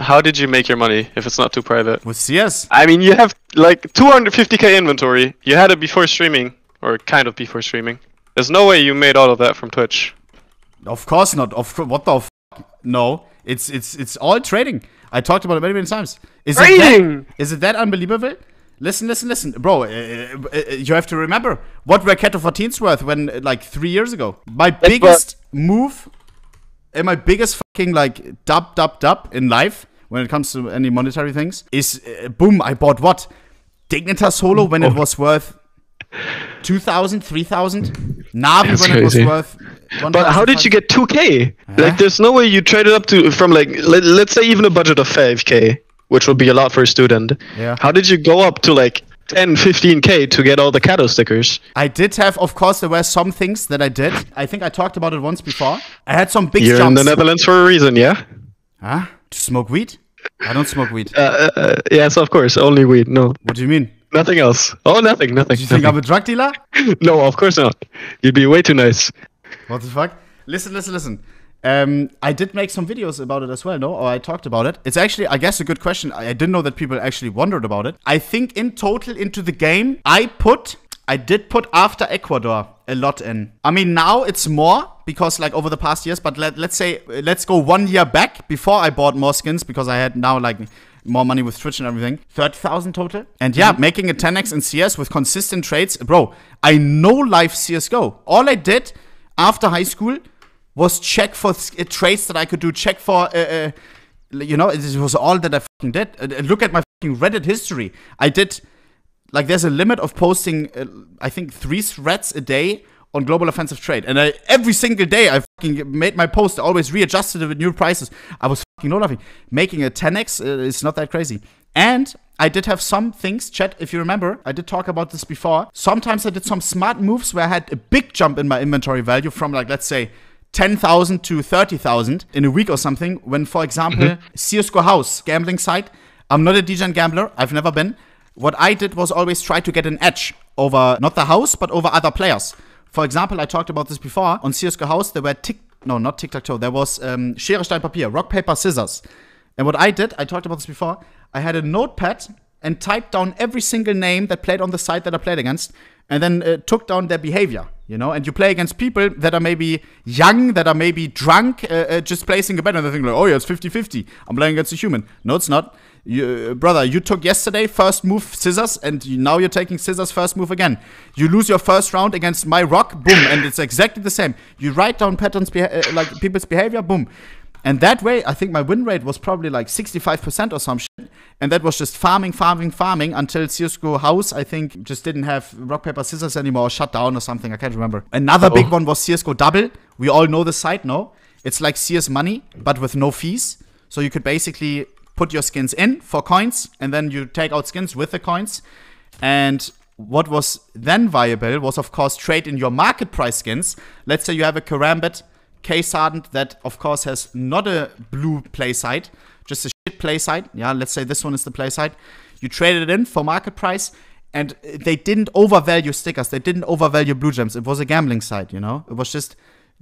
how did you make your money if it's not too private? With CS. I mean, you have like 250k inventory. You had it before streaming, or kind of before streaming. There's no way you made all of that from Twitch. Of course not. What the f? No, it's all trading. I talked about it many times. Is it that unbelievable? Listen, bro. You have to remember what were Keto 14s worth when like 3 years ago. My biggest move and my biggest fucking like dub in life when it comes to any monetary things is boom. I bought what Dignitas Solo when it was worth 2,000, 3,000. Navi when it was worth 1,000. But how did you get 2k? Like, there's no way you traded up to from like let's say even a budget of 5k, which would be a lot for a student. Yeah. How did you go up to like 10, 15k to get all the Kato stickers? I did have, of course, there were some things that I did. I think I talked about it once before. I had some big You're jumps. in the Netherlands for a reason, yeah? Huh? To smoke weed? I don't smoke weed. Yes, of course, only weed. No. What do you mean? Nothing else. Oh, nothing. Do you think I'm a drug dealer? No, of course not. You'd be way too nice. What the fuck? Listen. I did make some videos about it as well, no? Or I talked about it. It's actually, I guess, a good question. I didn't know that people actually wondered about it. I think in total into the game, I did put after Ecuador a lot in. I mean, now it's more because like over the past years, but let's go 1 year back before I bought more skins because I had now like more money with Twitch and everything. 30,000 total. And yeah, making a 10x in CS with consistent trades. Bro, I know live CSGO. All I did after high school was check for trades that I could do, check for, you know, it was all that I fucking did. Look at my fucking Reddit history. I did, like, there's a limit of posting, I think, 3 threads a day on Global Offensive Trade. And every single day I fucking made my post, I always readjusted it with new prices. I was fucking no laughing. Making a 10x is not that crazy. And I did have some things, chat, if you remember, I did talk about this before. Sometimes I did some smart moves where I had a big jump in my inventory value from, like, let's say, 10,000 to 30,000 in a week or something. When, for example, csgo House, gambling site. I'm not a DJ gambler. I've never been. What I did was always try to get an edge over, not the house, but over other players. For example, I talked about this before. On CSGO House, there were not tic-tac-toe. There was Schere, Stein, Papier, rock, paper, scissors. And what I did, I talked about this before, I had a notepad and typed down every single name that played on the site that I played against, and then took down their behavior, you know? And you play against people that are maybe young, that are maybe drunk, just placing a bet, and they think like, oh yeah, it's 50-50. I'm playing against a human. No, it's not. Brother, you took yesterday first move scissors, and now you're taking scissors first move again. You lose your first round against my rock, boom, and it's exactly the same. You write down patterns, like people's behavior, boom. And that way, I think my win rate was probably like 65% or some shit. And that was just farming until CSGO House, I think, just didn't have rock, paper, scissors anymore, or shut down or something. I can't remember. Another big one was CSGO Double. We all know the site, no? It's like CS Money, but with no fees. So you could basically put your skins in for coins, and then you take out skins with the coins. And what was then viable was, of course, trade in your market price skins. Let's say you have a Karambit Case Hardened that, of course, has not a blue play site, just a shit play site. Yeah, let's say this one is the play site. You traded it in for market price, and they didn't overvalue stickers. They didn't overvalue blue gems. It was a gambling site, you know? It was just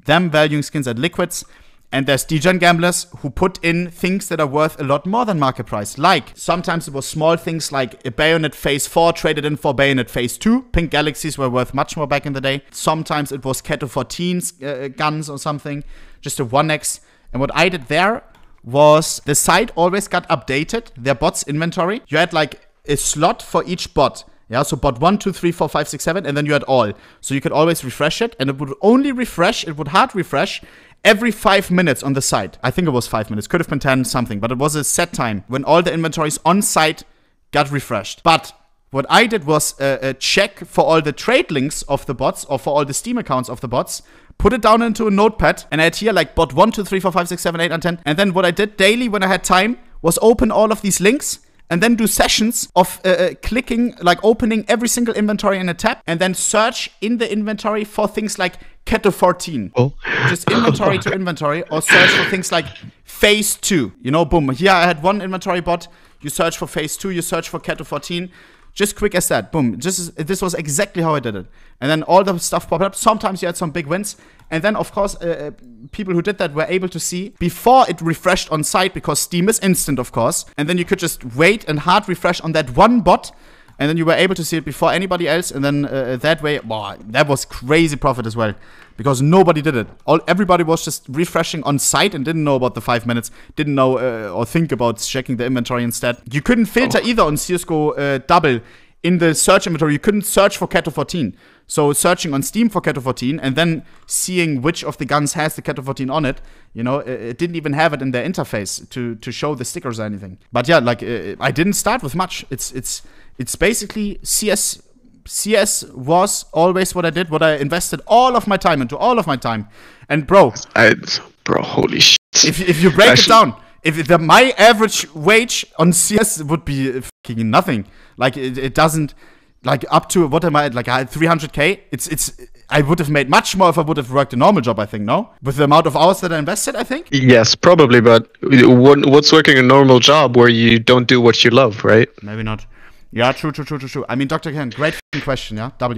them valuing skins at liquids. And there's degen gamblers who put in things that are worth a lot more than market price. Like, sometimes it was small things like a Bayonet Phase 4 traded in for Bayonet Phase 2. Pink Galaxies were worth much more back in the day. Sometimes it was Keto 14's guns or something, just a 1x. And what I did there was the site always got updated, their bots inventory. You had like a slot for each bot. Yeah, so bot 1, 2, 3, 4, 5, 6, 7, and then you had all. So you could always refresh it, and it would only refresh, it would hard refresh every 5 minutes on the site. I think it was 5 minutes, could have been 10 something, but it was a set time when all the inventories on site got refreshed. But what I did was a check for all the trade links of the bots, or for all the Steam accounts of the bots, put it down into a notepad, and I had here like bot 1, 2, 3, 4, 5, 6, 7, 8, and 10. And then what I did daily when I had time was open all of these links, and then do sessions of clicking, like opening every single inventory in a tab, and then search in the inventory for things like Keto 14. Oh. Just inventory to inventory, or search for things like Phase 2. You know, boom. Here I had one inventory bot. You search for Phase 2, you search for Keto 14. Just quick as that. Boom. This was exactly how I did it. And then all the stuff popped up. Sometimes you had some big wins. And then, of course, people who did that were able to see before it refreshed on site, because Steam is instant, of course. And then you could just wait and hard refresh on that one bot. And then you were able to see it before anybody else. And then that way, wow, that was crazy profit as well. Because nobody did it. Everybody was just refreshing on site and didn't know about the 5 minutes. Didn't know or think about checking the inventory instead. You couldn't filter either on CSGO double in the search inventory. You couldn't search for Cato 14. So searching on Steam for Cato 14 and then seeing which of the guns has the Cato 14 on it, you know, it didn't even have it in their interface to show the stickers or anything. But yeah, like I didn't start with much. It's basically CS. CS was always what I did, what I invested all of my time into, all of my time. And bro, holy shit. If you break it down, my average wage on CS would be fucking nothing. Like it doesn't, like up to, what am I, like I had 300k. I would have made much more if I would have worked a normal job, I think, no? With the amount of hours that I invested, I think? Yes, probably, but what's working a normal job where you don't do what you love, right? Maybe not. Yeah, true. I mean, Dr. Ken, great question, yeah? W.